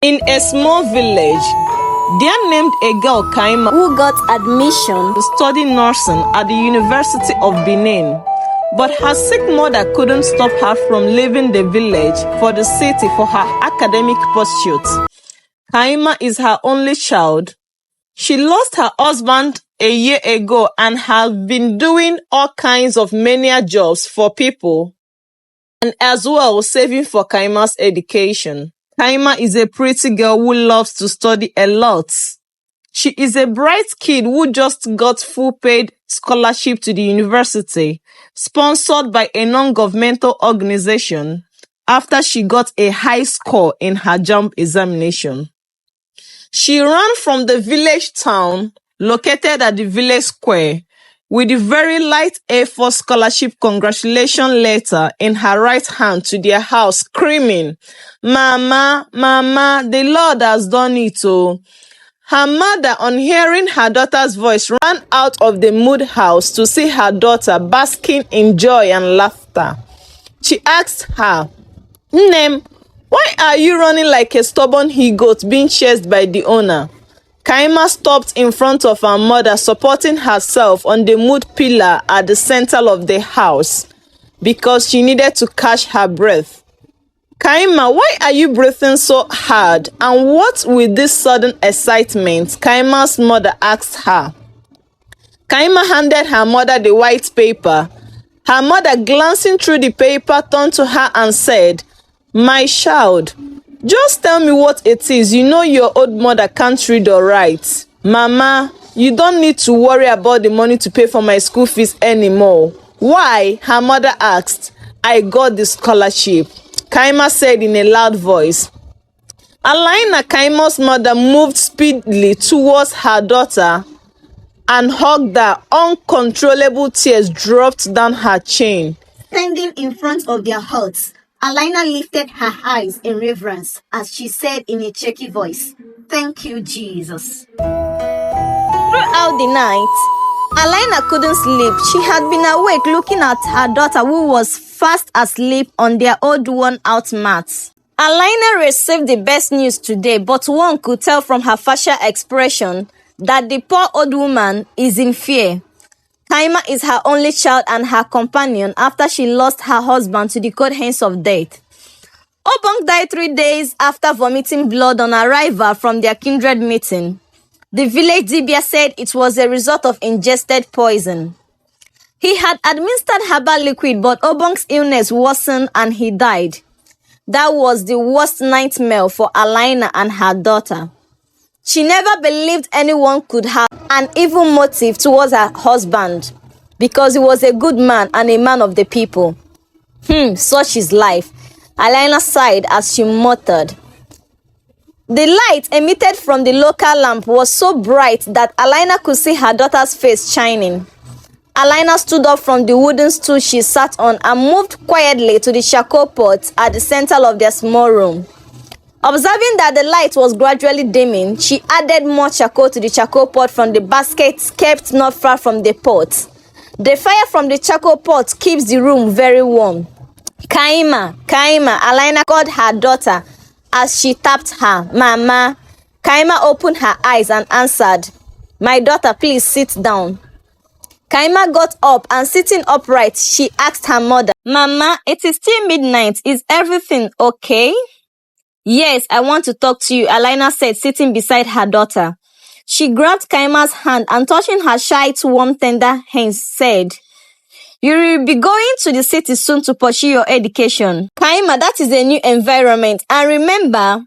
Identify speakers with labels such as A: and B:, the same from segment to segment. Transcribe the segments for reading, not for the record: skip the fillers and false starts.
A: In a small village, there named a girl Kaima
B: who got admission
A: to study nursing at the University of Benin. But her sick mother couldn't stop her from leaving the village for the city for her academic pursuits. Kaima is her only child. She lost her husband a year ago and has been doing all kinds of menial jobs for people and as well saving for Kaima's education. Kaima is a pretty girl who loves to study a lot. She is a bright kid who just got full paid scholarship to the university, sponsored by a non-governmental organization after she got a high score in her JAMB examination. She ran from the village town located at the village square with a very light A4 scholarship congratulation letter in her right hand to their house, screaming, "Mama, Mama, the Lord has done it oh." Her mother, on hearing her daughter's voice, ran out of the mud house to see her daughter basking in joy and laughter. She asked her, "Nnem, why are you running like a stubborn he-goat being chased by the owner?" Kaima stopped in front of her mother, supporting herself on the mud pillar at the center of the house because she needed to catch her breath. "Kaima, why are you breathing so hard? And what with this sudden excitement?" Kaima's mother asked her. Kaima handed her mother the white paper. Her mother, glancing through the paper, turned to her and said, "My child, just tell me what it is. You know your old mother can't read or write." "Mama, you don't need to worry about the money to pay for my school fees anymore." "Why?" her mother asked. "I got the scholarship," Kaima said in a loud voice. Alaina, Kaima's mother, moved speedily towards her daughter and hugged her. Uncontrollable tears dropped down her chin.
B: Standing in front of their huts, Alaina lifted her eyes in reverence as she said in a shaky voice, "Thank you, Jesus." Throughout the night, Alaina couldn't sleep. She had been awake looking at her daughter who was fast asleep on their old worn-out mats. Alaina received the best news today, but one could tell from her facial expression that the poor old woman is in fear. Kaima is her only child and her companion after she lost her husband to the cold hands of death. Obong died 3 days after vomiting blood on arrival from their kindred meeting. The village Dibia said it was a result of ingested poison. He had administered herbal liquid, but Obong's illness worsened and he died. That was the worst nightmare for Alaina and her daughter. She never believed anyone could have an evil motive towards her husband because he was a good man and a man of the people. Such is life, Alaina sighed as she muttered. The light emitted from the local lamp was so bright that Alaina could see her daughter's face shining. Alaina stood up from the wooden stool she sat on and moved quietly to the charcoal pot at the center of their small room. Observing that the light was gradually dimming, she added more charcoal to the charcoal pot from the basket kept not far from the pot. The fire from the charcoal pot keeps the room very warm. "Kaima, Kaima," Alaina called her daughter as she tapped her. "Mama." Kaima opened her eyes and answered, "My daughter, please sit down." Kaima got up and sitting upright, she asked her mother, "Mama, it is still midnight. Is everything okay?" "Yes, I want to talk to you," Alaina said, sitting beside her daughter. She grabbed Kaima's hand and touching her shy, warm, tender hands, said, "You will be going to the city soon to pursue your education. Kaima, that is a new environment. And remember,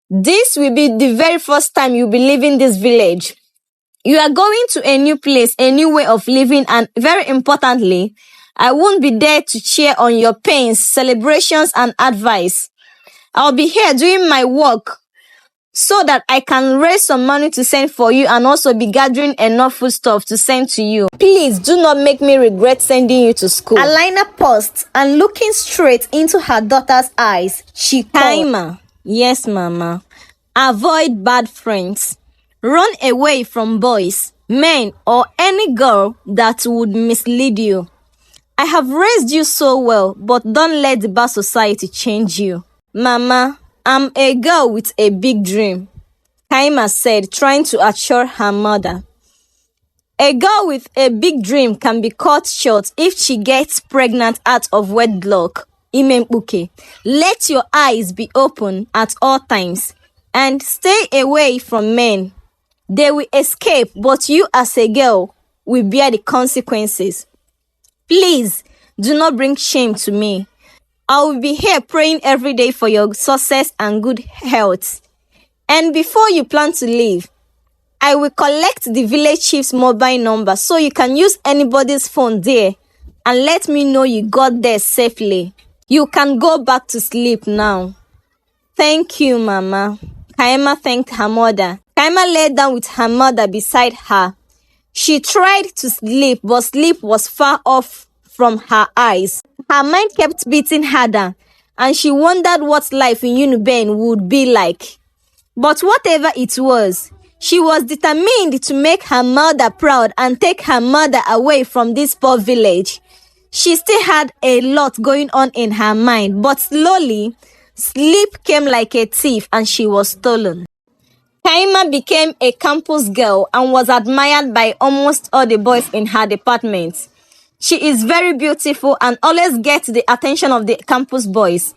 B: this will be the very first time you'll be leaving this village. You are going to a new place, a new way of living, and very importantly, I won't be there to cheer on your pains, celebrations, and advice. I'll be here doing my work so that I can raise some money to send for you and also be gathering enough foodstuff to send to you. Please do not make me regret sending you to school." Alaina paused and looking straight into her daughter's eyes, she called, "Kaima." "Yes, Mama." "Avoid bad friends. Run away from boys, men, or any girl that would mislead you. I have raised you so well, but don't let the bad society change you." "Mama,
C: I'm a girl with a big dream, Kaima said, trying to assure her mother. A girl with a big dream can be cut short if she gets pregnant out of wedlock. Imembuke, let your eyes be open at all times and stay away from men. They will escape, but you as a girl will bear the consequences. Please, do not bring shame to me. I will be here praying every day for your success and good health. And before you plan to leave, I will collect the village chief's mobile number so you can use anybody's phone there and let me know you got there safely. You can go back to sleep now. Thank you, Mama. Kaima thanked her mother. Kaima lay down with her mother beside her. She tried to sleep, but sleep was far off from her eyes. Her mind kept beating harder, and she wondered what life in Uniben would be like. But whatever it was, she was determined to make her mother proud and take her mother away from this poor village. She still had a lot going on in her mind, but slowly, sleep came like a thief and she was stolen. Kaima became a campus girl and was admired by almost all the boys in her department. She is very beautiful and always gets the attention of the campus boys.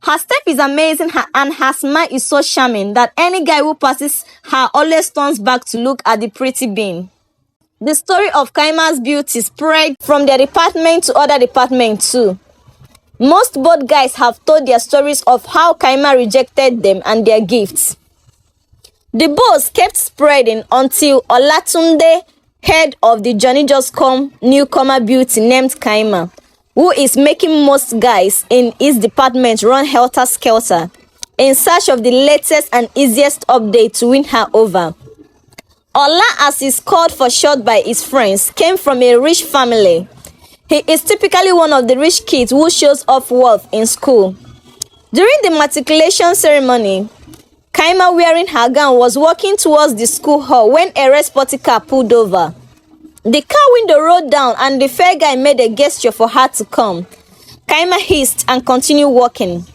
C: Her step is amazing and her smile is so charming that any guy who passes her always turns back to look at the pretty bean. The story of Kaima's beauty spread from their department to other departments too. Most both guys have told their stories of how Kaima rejected them and their gifts. The buzz kept spreading until Olatunde heard of the Johnny Just Come newcomer beauty named Kaima, who is making most guys in his department run helter-skelter in search of the latest and easiest update to win her over. Ola, as is called for short by his friends, came from a rich family. He is typically one of the rich kids who shows off wealth in school. During the matriculation ceremony, Kaima, wearing her gown, was walking towards the school hall when a red sporty car pulled over. The car window rolled down and the fair guy made a gesture for her to come. Kaima hissed and continued walking.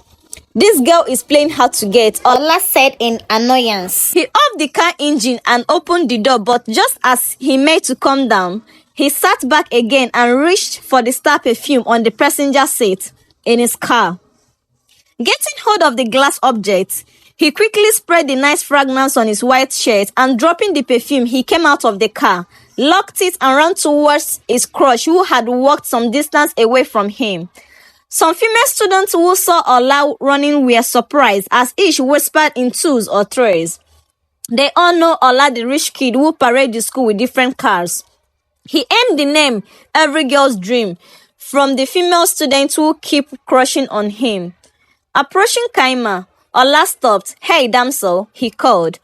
C: This girl is playing hard to get, Ola said in annoyance. He off the car engine and opened the door, but just as he made to come down, he sat back again and reached for the star perfume on the passenger seat in his car. Getting hold of the glass object, he quickly spread the nice fragrance on his white shirt and dropping the perfume, he came out of the car, locked it and ran towards his crush who had walked some distance away from him. Some female students who saw Ola running were surprised as each whispered in twos or threes. They all know Ola, the rich kid who parades the school with different cars. He earned the name every girl's dream from the female students who keep crushing on him. Approaching Kaima, Ola stopped. Hey, damsel, he called.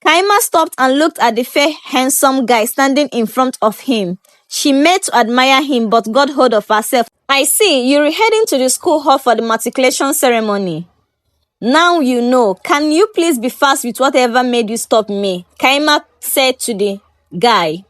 C: Kaima stopped and looked at the fair, handsome guy standing in front of him. She made to admire him but got hold of herself. I see, you're heading to the school hall for the matriculation ceremony. Now you know. Can you please be fast with whatever made you stop me? Kaima said to the guy.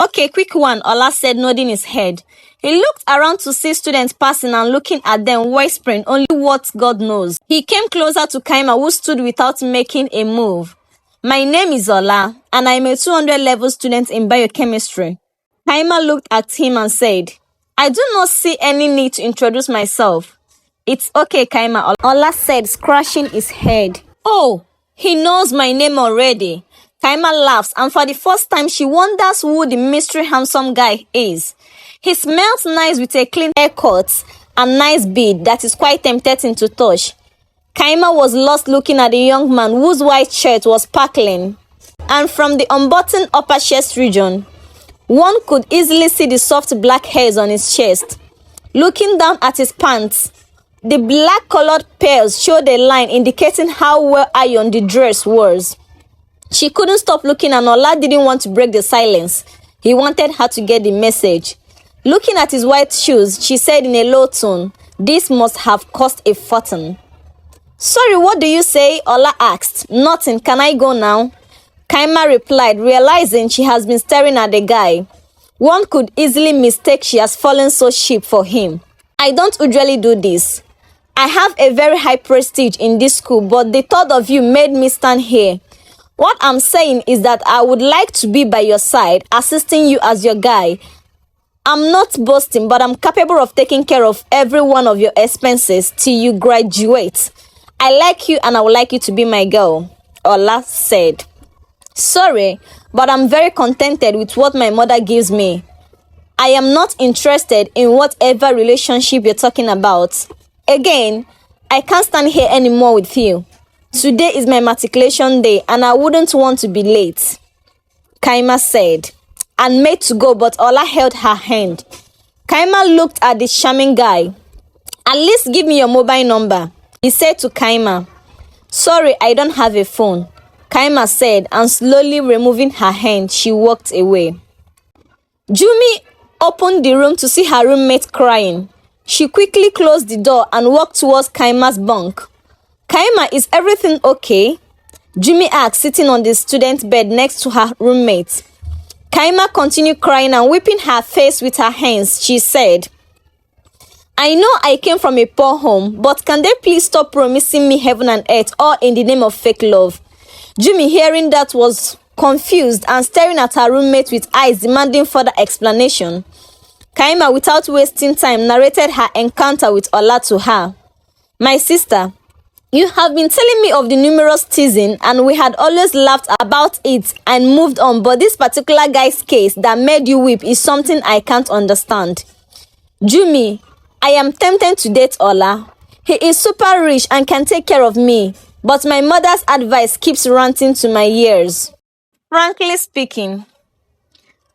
C: Okay, quick one, Ola said, nodding his head. He looked around to see students passing and looking at them, whispering only what God knows. He came closer to Kaima, who stood without making a move. My name is Ola, and I'm a 200 level student in biochemistry. Kaima looked at him and said, I do not see any need to introduce myself. It's okay, Kaima, Ola said, scratching his head. Oh, he knows my name already. Kaima laughs, and for the first time, she wonders who the mystery handsome guy is. He smells nice with a clean haircut and nice beard that is quite tempting to touch. Kaima was lost looking at the young man whose white shirt was sparkling, and from the unbuttoned upper chest region, one could easily see the soft black hairs on his chest. Looking down at his pants, the black-colored pearls showed a line indicating how well ironed the dress was. She couldn't stop looking and Ola didn't want to break the silence. He wanted her to get the message. Looking at his white shoes, she said in a low tone, this must have cost a fortune. Sorry, what do you say? Ola asked. Nothing, can I go now? Kaima replied, realizing she has been staring at the guy. One could easily mistake she has fallen so cheap for him. I don't usually do this. I have a very high prestige in this school, but the thought of you made me stand here. What I'm saying is that I would like to be by your side, assisting you as your guy. I'm not boasting, but I'm capable of taking care of every one of your expenses till you graduate. I like you and I would like you to be my girl, Ola said. Sorry, but I'm very contented with what my mother gives me. I am not interested in whatever relationship you're talking about. Again, I can't stand here anymore with you. Today is my matriculation day and I wouldn't want to be late, Kaima said, and made to go, but Ola held her hand. Kaima looked at the charming guy. At least give me your mobile number, he said to Kaima. Sorry, I don't have a phone, Kaima said, and slowly removing her hand, she walked away. Jumi opened the room to see her roommate crying. She quickly closed the door and walked towards Kaima's bunk. Kaima, is everything okay? Jumi asked, sitting on the student bed next to her roommate. Kaima continued crying and wiping her face with her hands. She said, I know I came from a poor home, but can they please stop promising me heaven and earth, all in the name of fake love? Jumi, hearing that, was confused and staring at her roommate with eyes demanding further explanation. Kaima, without wasting time, narrated her encounter with Ola to her. My sister, you have been telling me of the numerous teasing and we had always laughed about it and moved on, but this particular guy's case that made you weep is something I can't understand. Jumi, I am tempted to date Ola. He is super rich and can take care of me, but my mother's advice keeps ranting to my ears. Frankly speaking,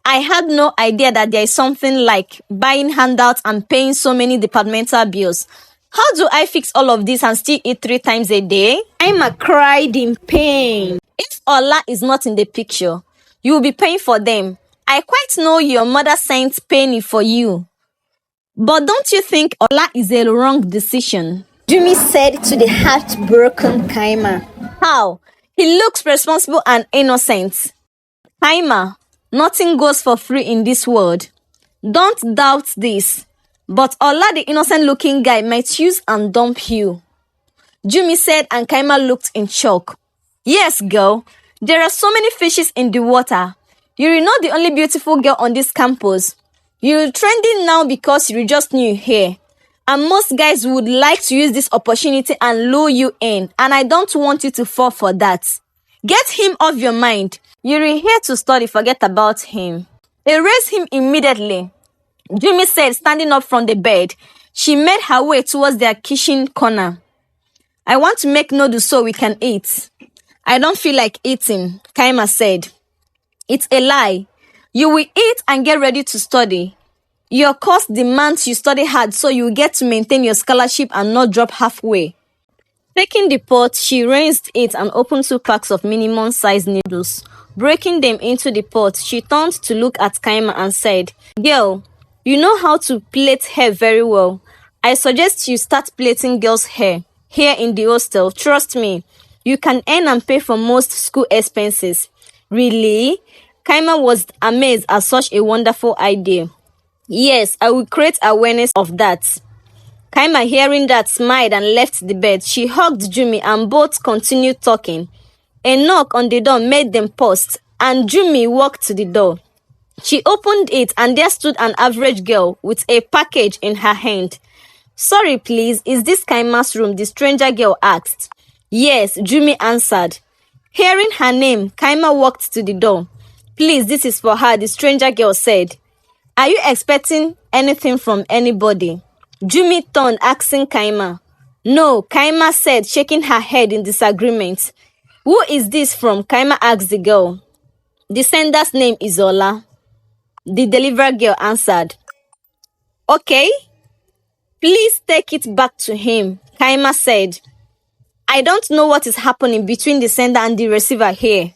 C: I had no idea that there is something like buying handouts and paying so many departmental bills. How do I fix all of this and still eat 3 times a day? Kaima cried in pain. If Ola is not in the picture, you will be paying for them. I quite know your mother sent Penny for you. But don't you think Ola is a wrong decision?
B: Jumi said to the heartbroken Kaima.
C: How? He looks responsible and innocent. Kaima, nothing goes for free in this world. Don't doubt this. But Ola, the innocent-looking guy, might use and dump you. Jumi said, and Kaima looked in shock. Yes, girl. There are so many fishes in the water. You're not the only beautiful girl on this campus. You're trending now because you're just new here. And most guys would like to use this opportunity and lure you in. And I don't want you to fall for that. Get him off your mind. You're here to study, forget about him. Erase him immediately, Jumi said, standing up from the bed. She made her way towards their kitchen corner. I want to make noodles so we can eat. I don't feel like eating, Kaima said. It's a lie. You will eat and get ready to study. Your course demands you study hard so you get to maintain your scholarship and not drop halfway. Taking the pot, she rinsed it and opened 2 packs of minimum-sized noodles. Breaking them into the pot, she turned to look at Kaima and said, Girl, you know how to plait hair very well. I suggest you start plaiting girls' hair here in the hostel. Trust me, you can earn and pay for most school expenses. Really? Kaima was amazed at such a wonderful idea. Yes, I will create awareness of that. Kaima, hearing that, smiled and left the bed. She hugged Jumi and both continued talking. A knock on the door made them pause, and Jumi walked to the door. She opened it and there stood an average girl with a package in her hand. Sorry, please, is this Kaima's room? The stranger girl asked. Yes, Jumi answered. Hearing her name, Kaima walked to the door. Please, this is for her, the stranger girl said. Are you expecting anything from anybody? Jumi turned, asking Kaima. No, Kaima said, shaking her head in disagreement. Who is this from? Kaima asked the girl. The sender's name is Ola. The delivery girl answered. Okay. Please take it back to him, Kaima said. I don't know what is happening between the sender and the receiver here,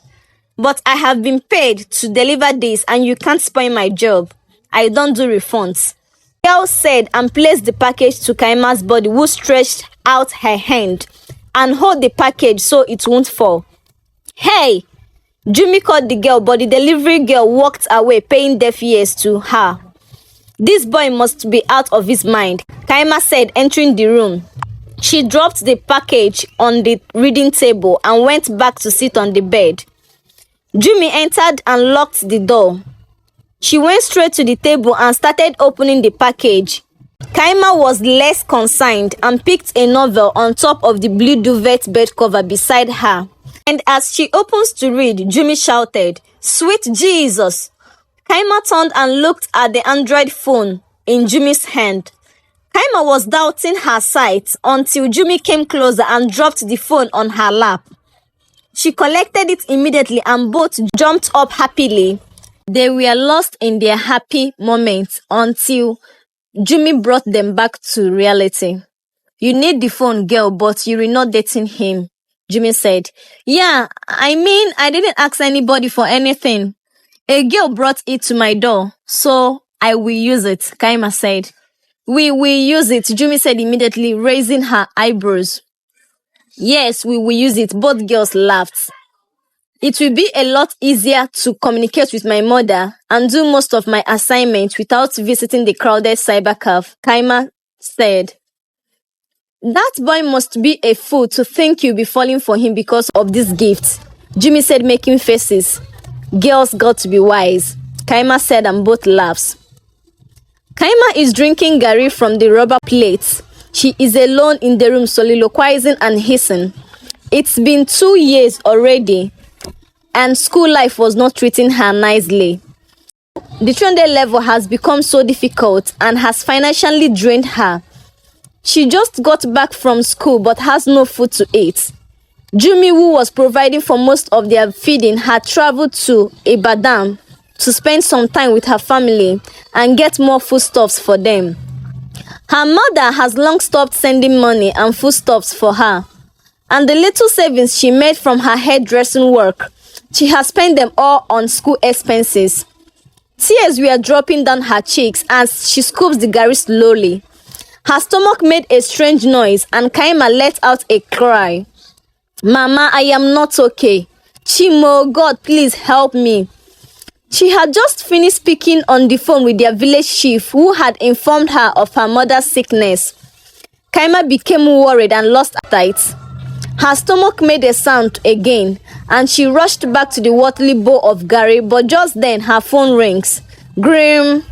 C: but I have been paid to deliver this and you can't spoil my job. I don't do refunds. The girl said and placed the package to Kaima's body, who stretched out her hand and held the package so it won't fall. Hey! Jumi called the girl, but the delivery girl walked away, paying deaf ears to her. This boy must be out of his mind, Kaima said, entering the room. She dropped the package on the reading table and went back to sit on the bed. Jumi entered and locked the door. She went straight to the table and started opening the package. Kaima was less concerned and picked a novel on top of the blue duvet bed cover beside her. And as she opens to read, Jumi shouted, "Sweet Jesus!" Kaima turned and looked at the Android phone in Jumi's hand. Kaima was doubting her sight until Jumi came closer and dropped the phone on her lap. She collected it immediately and both jumped up happily. They were lost in their happy moment until Jumi brought them back to reality. "You need the phone, girl, but you're not dating him," Jumi said. "Yeah, I mean, I didn't ask anybody for anything. A girl brought it to my door, so I will use it," Kaima said. "We will use it," Jumi said immediately, raising her eyebrows. "Yes, we will use it," both girls laughed. "It will be a lot easier to communicate with my mother and do most of my assignments without visiting the crowded cyber cafe," Kaima said. "That boy must be a fool to think you'll be falling for him because of this gift," Jumi said, making faces. "Girls got to be wise," Kaima said, and both laughed. Kaima is drinking Gary from the rubber plate. She is alone in the room soliloquizing and hissing. It's been 2 years already, and school life was not treating her nicely. The 300 level has become so difficult and has financially drained her. She just got back from school but has no food to eat. Jumi, who was providing for most of their feeding, had traveled to Ibadan to spend some time with her family and get more foodstuffs for them. Her mother has long stopped sending money and foodstuffs for her, and the little savings she made from her hairdressing work, she has spent them all on school expenses. Tears were dropping down her cheeks as she scoops the Gary slowly. Her stomach made a strange noise and Kaima let out a cry. "Mama, I am not okay. Chimo, God, please help me." She had just finished speaking on the phone with their village chief who had informed her of her mother's sickness. Kaima became worried and lost appetite. Her stomach made a sound again and she rushed back to the watery bowl of Gary, but just then her phone rings. Grim.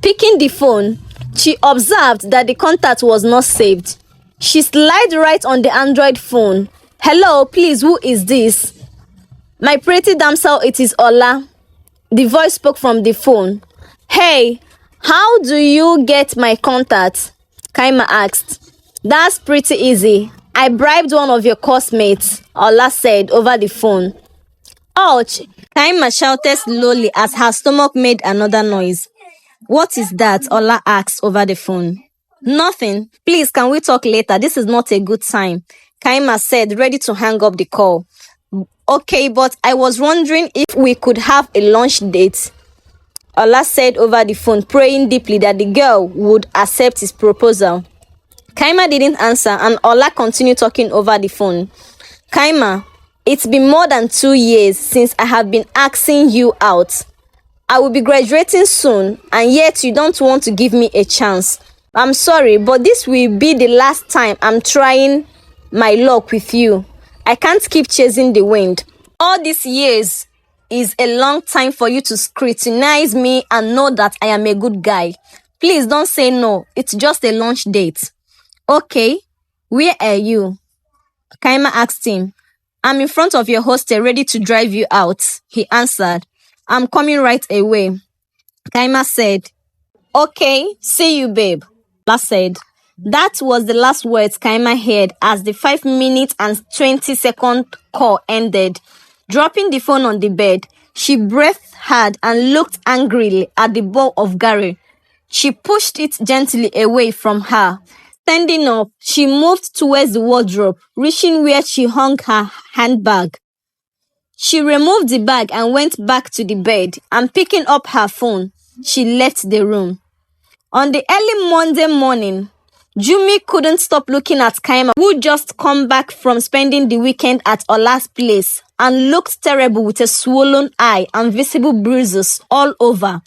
C: Picking the phone, she observed that the contact was not saved. She slid right on the Android phone. "Hello, please, who is this?" "My pretty damsel, it is Ola." The voice spoke from the phone. "Hey, how do you get my contact?" Kaima asked. "That's pretty easy. I bribed one of your classmates," Ola said over the phone. "Ouch!" Kaima shouted slowly as her stomach made another noise. "What is that?" Ola asked over the phone. "Nothing. Please, can we talk later? This is not a good time," Kaima said, ready to hang up the call. "Okay, but I was wondering if we could have a lunch date," Ola said over the phone, praying deeply that the girl would accept his proposal. Kaima didn't answer and Ola continued talking over the phone. "Kaima, it's been more than 2 years since I have been asking you out. I will be graduating soon and yet you don't want to give me a chance. I'm sorry, but this will be the last time I'm trying my luck with you. I can't keep chasing the wind. All these years is a long time for you to scrutinize me and know that I am a good guy. Please don't say no. It's just a lunch date." "Okay, where are you?" Kaima asked him. "I'm in front of your hostel ready to drive you out," he answered. "I'm coming right away." Kaima said. "Okay, see you, babe," Ola said. That was the last words Kaima heard as the 5 minutes and 20-second call ended. Dropping the phone on the bed, she breathed hard and looked angrily at the bowl of Gary. She pushed it gently away from her. Standing up, she moved towards the wardrobe, reaching where she hung her handbag. She removed the bag and went back to the bed, and picking up her phone, she left the room. On the early Monday morning, Jumi couldn't stop looking at Kaima, who just come back from spending the weekend at Ola's place and looked terrible with a swollen eye and visible bruises all over.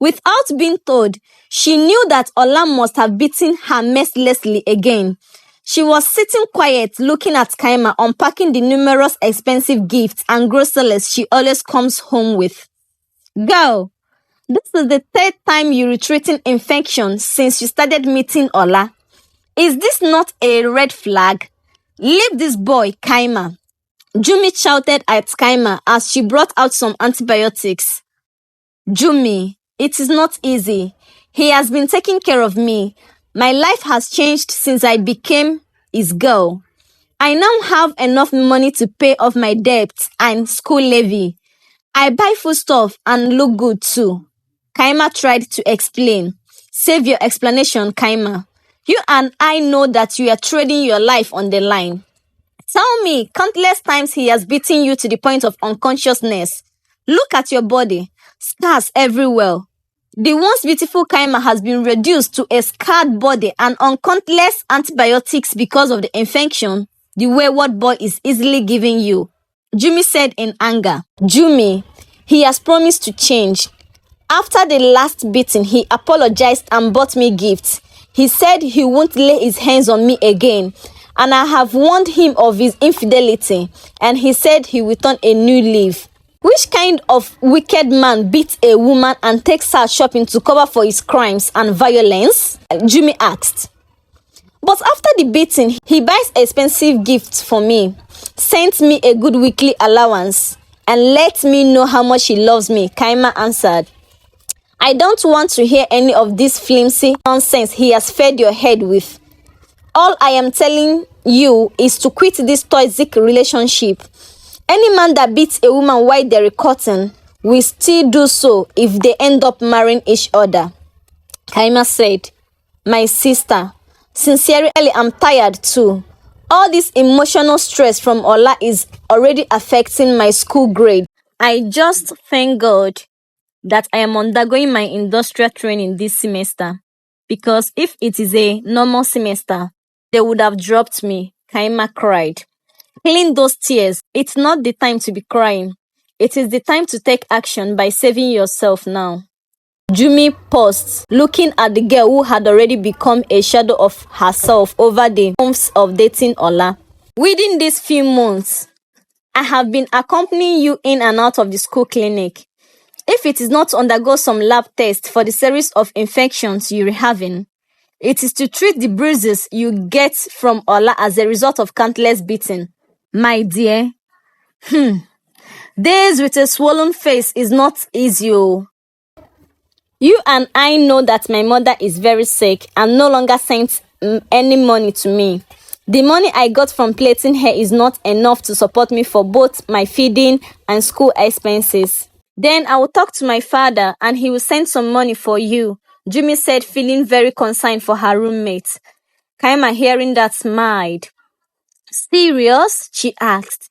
C: Without being told, she knew that Ola must have beaten her mercilessly again. She was sitting quiet, looking at Kaima unpacking the numerous expensive gifts and groceries she always comes home with. Girl, this is the third time you're retreating infection since you started meeting Ola. Is this not a red flag? Leave this boy, Kaima. Jumi shouted at Kaima as she brought out some antibiotics. Jumi, it is not easy. He has been taking care of me. My life has changed since I became his girl. I now have enough money to pay off my debts and school levy. I buy foodstuff and look good too. Kaima tried to explain. Save your explanation, Kaima. You and I know that you are trading your life on the line. Tell me, countless times he has beaten you to the point of unconsciousness. Look at your body. Scars everywhere. The once beautiful Kaima has been reduced to a scarred body and on countless antibiotics because of the infection the wayward boy is easily giving you. Jumi said in anger. Jumi, he has promised to change. After the last beating, he apologized and bought me gifts. He said he won't lay his hands on me again, and I have warned him of his infidelity, and he said he will turn a new leaf. Which kind of wicked man beats a woman and takes her shopping to cover for his crimes and violence? Jumi asked. But after the beating, he buys expensive gifts for me, sent me a good weekly allowance, and let me know how much he loves me, Kaima answered. I don't want to hear any of this flimsy nonsense he has fed your head with. All I am telling you is to quit this toxic relationship. Any man that beats a woman while they're cutting will still do so if they end up marrying each other. Kaima said, my sister, sincerely, I'm tired too. All this emotional stress from Ola is already affecting my school grade. I just thank God that I am undergoing my industrial training this semester, because if it is a normal semester, they would have dropped me, Kaima cried. Clean those tears. It's not the time to be crying. It is the time to take action by saving yourself now. Jumi paused, looking at the girl who had already become a shadow of herself over the months of dating Ola. Within these few months, I have been accompanying you in and out of the school clinic. If it is not to undergo some lab tests for the series of infections you're having, it is to treat the bruises you get from Ola as a result of countless beating. My dear, days with a swollen face is not easy. You and I know that my mother is very sick and no longer sends any money to me. The money I got from plaiting hair is not enough to support me for both my feeding and school expenses. Then I will talk to my father and he will send some money for you, Jumi said, feeling very concerned for her roommate. Kaima, hearing that, smiled. Serious? She asked.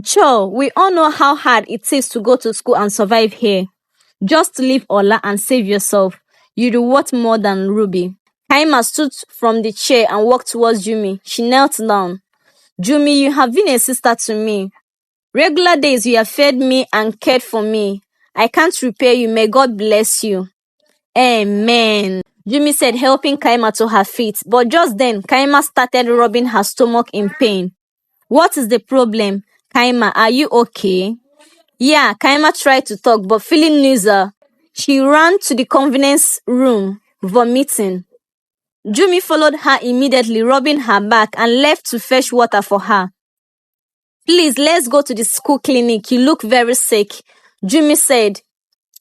C: Joe, we all know how hard it is to go to school and survive here. Just leave Ola and save yourself. You're worth more than Ruby. Kaima stood from the chair and walked towards Jumi. She knelt down. Jumi, you have been a sister to me. Regular days you have fed me and cared for me. I can't repay you. May God bless you. Amen. Jumi said, helping Kaima to her feet. But just then, Kaima started rubbing her stomach in pain. What is the problem? Kaima, are you okay? Yeah, Kaima tried to talk, but feeling nauseous, she ran to the convenience room, vomiting. Jumi followed her immediately, rubbing her back, and left to fetch water for her. Please, let's go to the school clinic. You look very sick, Jumi said,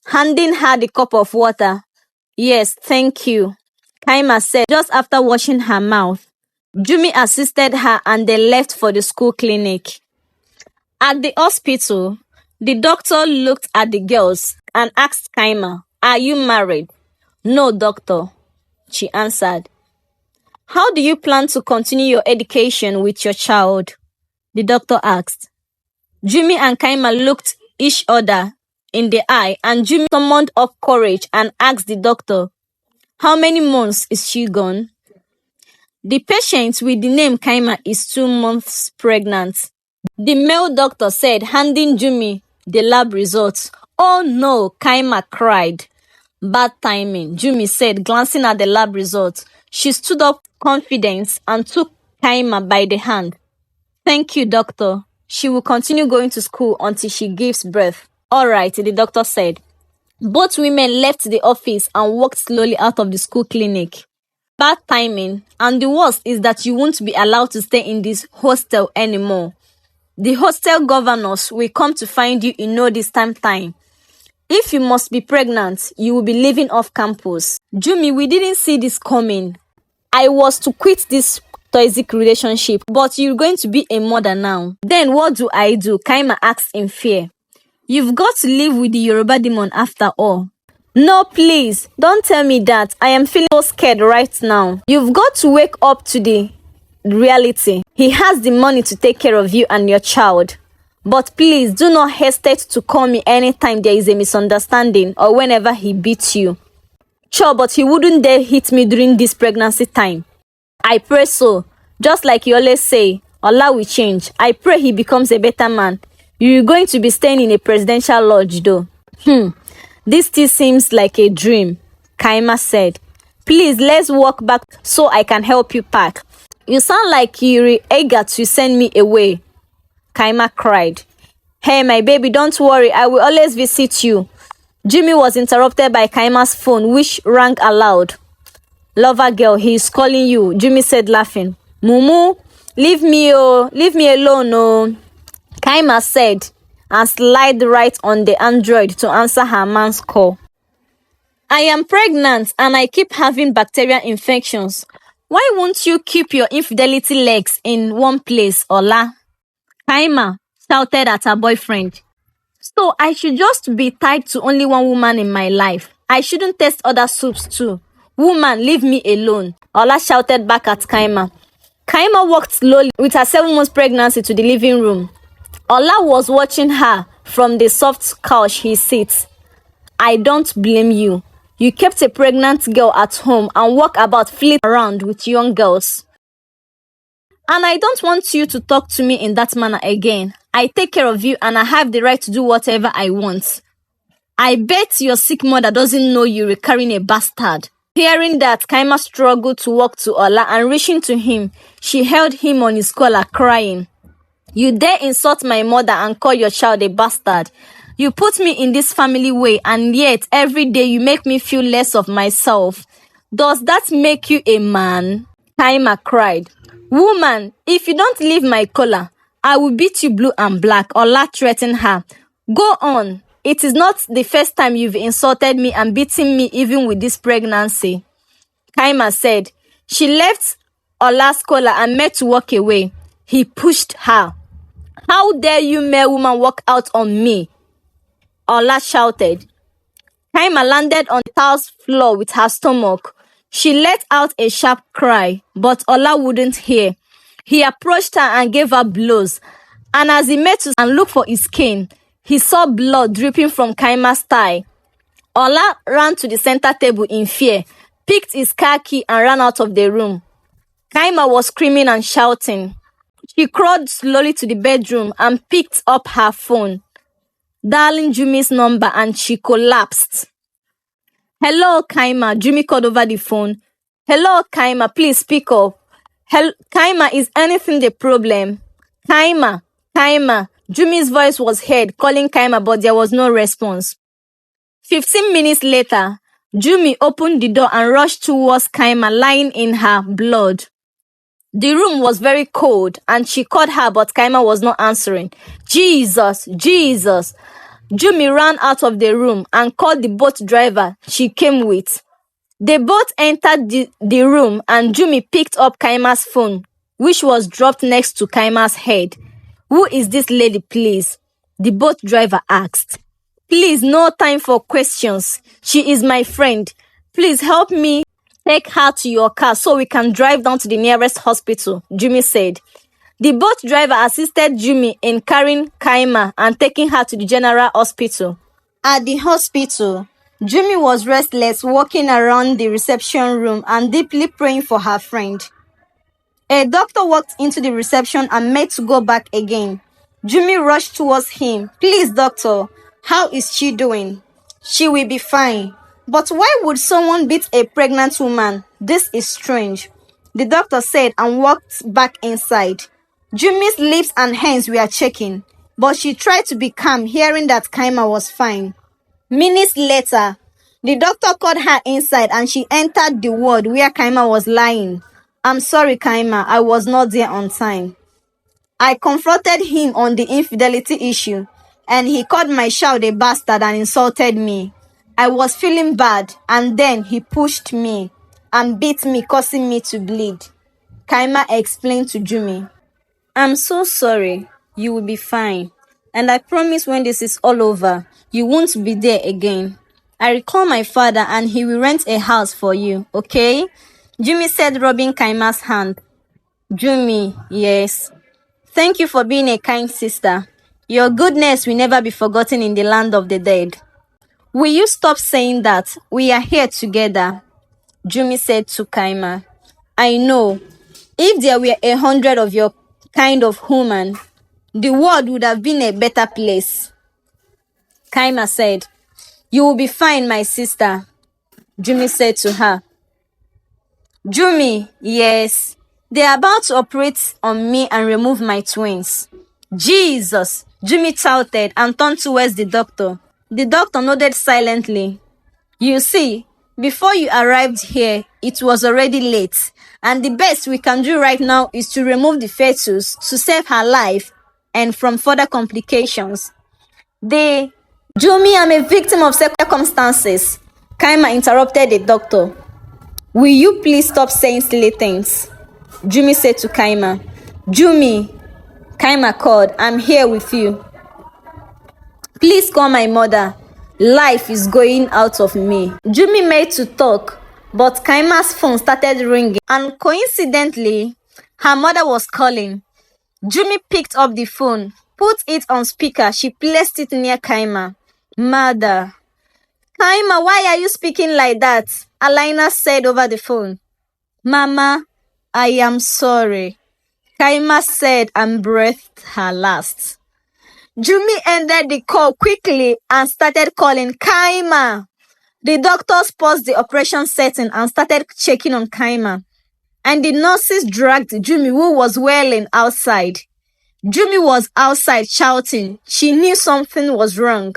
C: handing her the cup of water. Yes, thank you, Kaima said, just after washing her mouth. Jumi assisted her and they left for the school clinic. At the hospital, the doctor looked at the girls and asked Kaima, are you married? No, doctor, she answered. How do you plan to continue your education with your child? The doctor asked. Jumi and Kaima looked each other in the eye and Jumi summoned up courage and asked the doctor, how many months is she gone? The patient with the name Kaima is 2 months pregnant. The male doctor said, handing Jumi the lab results. Oh no, Kaima cried. Bad timing, Jumi said, glancing at the lab results. She stood up confident and took Kaima by the hand. Thank you, doctor. She will continue going to school until she gives birth. All right, the doctor said. Both women left the office and walked slowly out of the school clinic. Bad timing, and the worst is that you won't be allowed to stay in this hostel anymore. The hostel governors will come to find you in no distant time. If you must be pregnant, you will be living off campus. Jumi, we didn't see this coming. I was to quit this toxic relationship, but you're going to be a mother now. Then what do? Kaima asked in fear. You've got to live with the Yoruba demon after all. No, please, don't tell me that. I am feeling so scared right now. You've got to wake up to the reality. He has the money to take care of you and your child. But please, do not hesitate to call me anytime there is a misunderstanding or whenever he beats you. Sure, but he wouldn't dare hit me during this pregnancy time. I pray so. Just like you always say, Allah will change. I pray he becomes a better man. You're going to be staying in a presidential lodge though. This still seems like a dream, Kaima said. Please, let's walk back so I can help you pack. You sound like you're eager to send me away, Kaima cried. Hey, my baby, don't worry. I will always visit you. Jimmy was interrupted by Kaima's phone, which rang aloud. Lover girl, he is calling you, Jimmy said, laughing. Mumu, leave me alone, oh. Kaima said, and slid right on the Android to answer her man's call. I am pregnant and I keep having bacterial infections. Why won't you keep your infidelity legs in one place, Ola? Kaima shouted at her boyfriend. So I should just be tied to only one woman in my life. I shouldn't test other soups too. Woman, leave me alone, Ola shouted back at Kaima. Kaima walked slowly with her 7-month pregnancy to the living room. Ola was watching her from the soft couch he sits. I don't blame you. You kept a pregnant girl at home and walk about flitting around with young girls. And I don't want you to talk to me in that manner again. I take care of you and I have the right to do whatever I want. I bet your sick mother doesn't know you're carrying a bastard. Hearing that, Kaima struggled to walk to Ola and reaching to him, she held him on his collar crying. You dare insult my mother and call your child a bastard. You put me in this family way and yet every day you make me feel less of myself. Does that make you a man? Kaima cried. Woman, if you don't leave my collar, I will beat you blue and black, Ola threatened her. Go on. It is not the first time you've insulted me and beaten me even with this pregnancy, Kaima said. She left Ola's collar and made to walk away. He pushed her. How dare you, mere woman, walk out on me? Ola shouted. Kaima landed on the tiled floor with her stomach. She let out a sharp cry, but Ola wouldn't hear. He approached her and gave her blows, and as he made to and looked for his cane, he saw blood dripping from Kaima's thigh. Ola ran to the center table in fear, picked his car key and ran out of the room. Kaima was screaming and shouting. She crawled slowly to the bedroom and picked up her phone, dialing Jumi's number, and she collapsed. Hello, Kaima, Jumi called over the phone. Hello, Kaima, please speak up. Kaima, is anything the problem? Kaima, Jumi's voice was heard calling Kaima, but there was no response. 15 minutes later, Jumi opened the door and rushed towards Kaima lying in her blood. The room was very cold and she called her, but Kaima was not answering. Jesus! Jumi ran out of the room and called the boat driver she came with. They both entered the room and Jumi picked up Kaima's phone, which was dropped next to Kaima's head. Who is this lady, please? The boat driver asked. Please, no time for questions. She is my friend. Please help me take her to your car so we can drive down to the nearest hospital, Jumi said. The boat driver assisted Jumi in carrying Kaima and taking her to the general hospital. At the hospital, Jumi was restless, walking around the reception room and deeply praying for her friend. A doctor walked into the reception and made to go back again. Jumi rushed towards him. Please, doctor, how is she doing? She will be fine. But why would someone beat a pregnant woman? This is strange, the doctor said and walked back inside. Jumi's lips and hands were shaking, but she tried to be calm, hearing that Kaima was fine. Minutes later, the doctor called her inside and she entered the ward where Kaima was lying. I'm sorry, Kaima, I was not there on time. I confronted him on the infidelity issue, and he called my child a bastard and insulted me. I was feeling bad, and then he pushed me and beat me, causing me to bleed. Kaima explained to Jumi. I'm so sorry. You will be fine. And I promise when this is all over, you won't be there again. I will call my father and he will rent a house for you, okay? Jumi said, rubbing Kaima's hand. Jumi, yes. Thank you for being a kind sister. Your goodness will never be forgotten in the land of the dead. Will you stop saying that? We are here together, Jumi said to Kaima. I know. If there were 100 of your kind of human, the world would have been a better place. Kaima said, You will be fine, my sister, Jumi said to her. Jumi, yes. They are about to operate on me and remove my twins. Jesus, Jumi shouted and turned towards the doctor. The doctor nodded silently. You see, before you arrived here, it was already late, and the best we can do right now is to remove the fetus to save her life and from further complications. Jumi, I'm a victim of circumstances, Kaima interrupted the doctor. Will you please stop saying silly things? Jumi said to Kaima. Jumi, Kaima called, I'm here with you. Please call my mother. Life is going out of me. Jumi made to talk, but Kaima's phone started ringing, and coincidentally, her mother was calling. Jumi picked up the phone, put it on speaker. She placed it near Kaima. Mother. Kaima, why are you speaking like that? Alaina said over the phone. Mama, I am sorry, Kaima said and breathed her last. Jumi ended the call quickly and started calling Kaima. The doctors paused the operation setting and started checking on Kaima. And the nurses dragged Jumi, who was wailing, outside. Jumi was outside shouting. She knew something was wrong.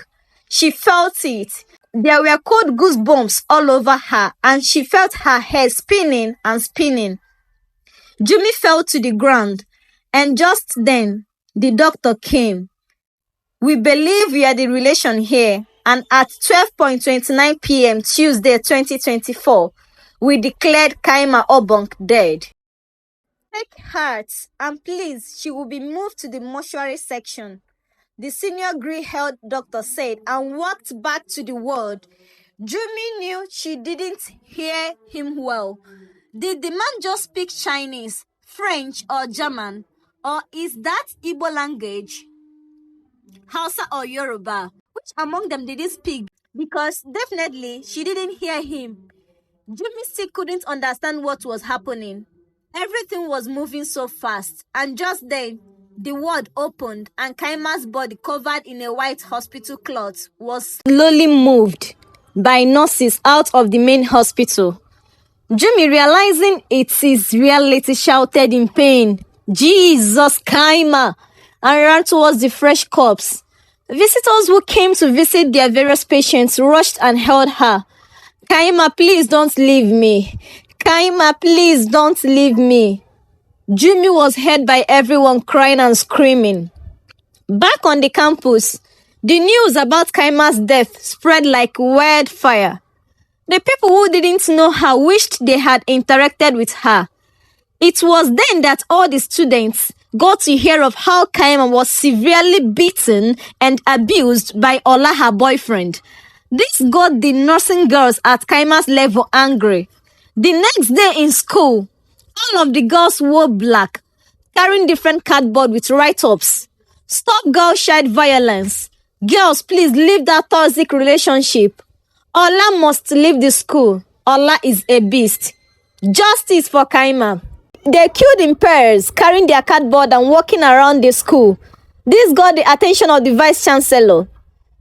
C: She felt it. There were cold goosebumps all over her, and she felt her head spinning and spinning. Jumi fell to the ground, and just then, the doctor came. We believe we are the relation here, and at 12:29 p.m. Tuesday 2024, we declared Kaima Obong dead. Take heart, and please, she will be moved to the mortuary section, the senior gray-haired doctor said and walked back to the ward. Jumi knew she didn't hear him well. Did the man just speak Chinese, French, or German? Or is that Igbo language? Hausa or Yoruba? Which among them did he speak? Because definitely she didn't hear him. Jumi still couldn't understand what was happening. Everything was moving so fast, and just then, the ward opened and Kaima's body, covered in a white hospital cloth, was slowly moved by nurses out of the main hospital. Jumi, realizing it is reality, shouted in pain, Jesus, Kaima, and ran towards the fresh corpse. Visitors who came to visit their various patients rushed and held her. Kaima, please don't leave me. Kaima, please don't leave me. Jumi was heard by everyone crying and screaming. Back on the campus, the news about Kaima's death spread like wildfire. The people who didn't know her wished they had interacted with her. It was then that all the students got to hear of how Kaima was severely beaten and abused by Ola, her boyfriend. This got the nursing girls at Kaima's level angry. The next day in school, all of the girls wore black, carrying different cardboard with write-ups. Stop girl child violence. Girls, please leave that toxic relationship. Ola must leave the school. Ola is a beast. Justice for Kaima. They queued in pairs, carrying their cardboard and walking around the school. This got the attention of the vice chancellor.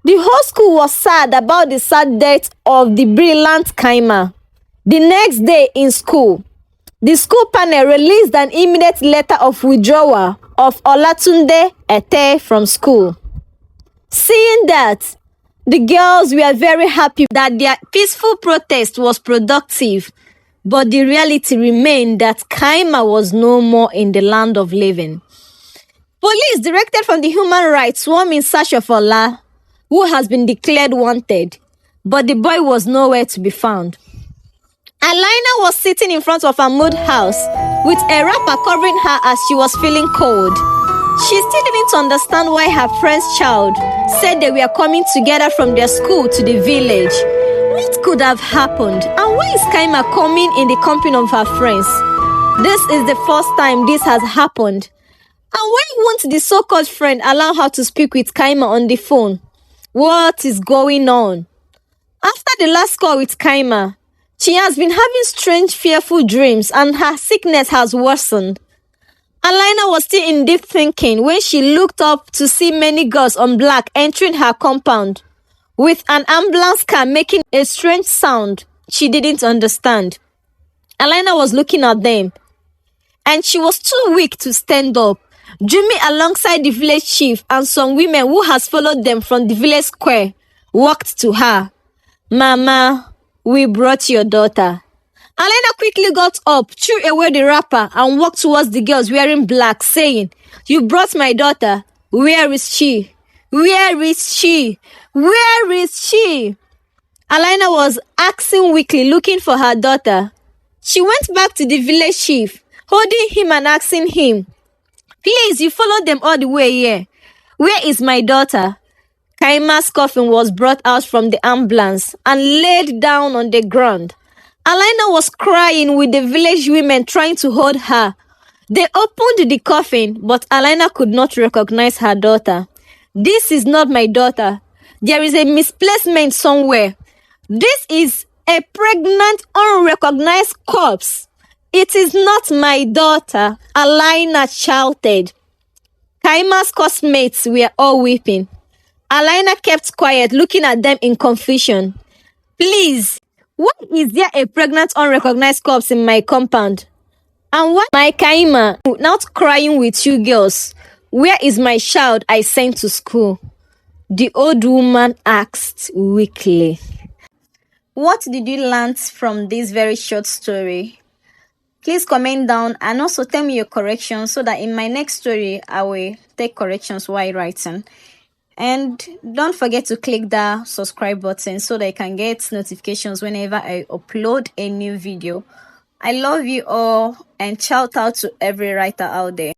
C: The whole school was sad about the sad death of the brilliant Kaima. The next day in school, the school panel released an immediate letter of withdrawal of Olatunde Ete from school. Seeing that, the girls were very happy that their peaceful protest was productive, but the reality remained that Kaima was no more in the land of living. Police directed from the human rights swarmed in search of Ola, who has been declared wanted, but the boy was nowhere to be found. Alaina was sitting in front of her mud house with a wrapper covering her as she was feeling cold. She still didn't understand why her friend's child said they were coming together from their school to the village. What could have happened? And why is Kaima coming in the company of her friends? This is the first time this has happened. And why won't the so-called friend allow her to speak with Kaima on the phone? What is going on? After the last call with Kaima, she has been having strange, fearful dreams and her sickness has worsened. Alaina was still in deep thinking when she looked up to see many girls on black entering her compound, with an ambulance car making a strange sound she didn't understand. Alaina was looking at them, and she was too weak to stand up. Jimmy, alongside the village chief and some women who has followed them from the village square, walked to her. "Mama, we brought your daughter." Alaina quickly got up, threw away the wrapper, and walked towards the girls wearing black, saying, "You brought my daughter. Where is she? Where is she? Where is she?" Alaina was asking weakly, looking for her daughter. She went back to the village chief, holding him and asking him, "Please, you followed them all the way here. Where is my daughter?" Kaima's coffin was brought out from the ambulance and laid down on the ground. Alaina was crying with the village women trying to hold her. They opened the coffin, but Alaina could not recognize her daughter. "This is not my daughter. There is a misplacement somewhere. This is a pregnant, unrecognized corpse. It is not my daughter," Alaina shouted. Kaima's classmates were all weeping. Alaina kept quiet, looking at them in confusion. "Please, why is there a pregnant, unrecognized corpse in my compound? And why my Kaima not crying with you girls? Where is my child I sent to school?" The old woman asked weakly. What did you learn from this very short story? Please comment down and also tell me your corrections so that in my next story, I will take corrections while writing. And don't forget to click that subscribe button so that you can get notifications whenever I upload a new video. I love you all and shout out to every writer out there.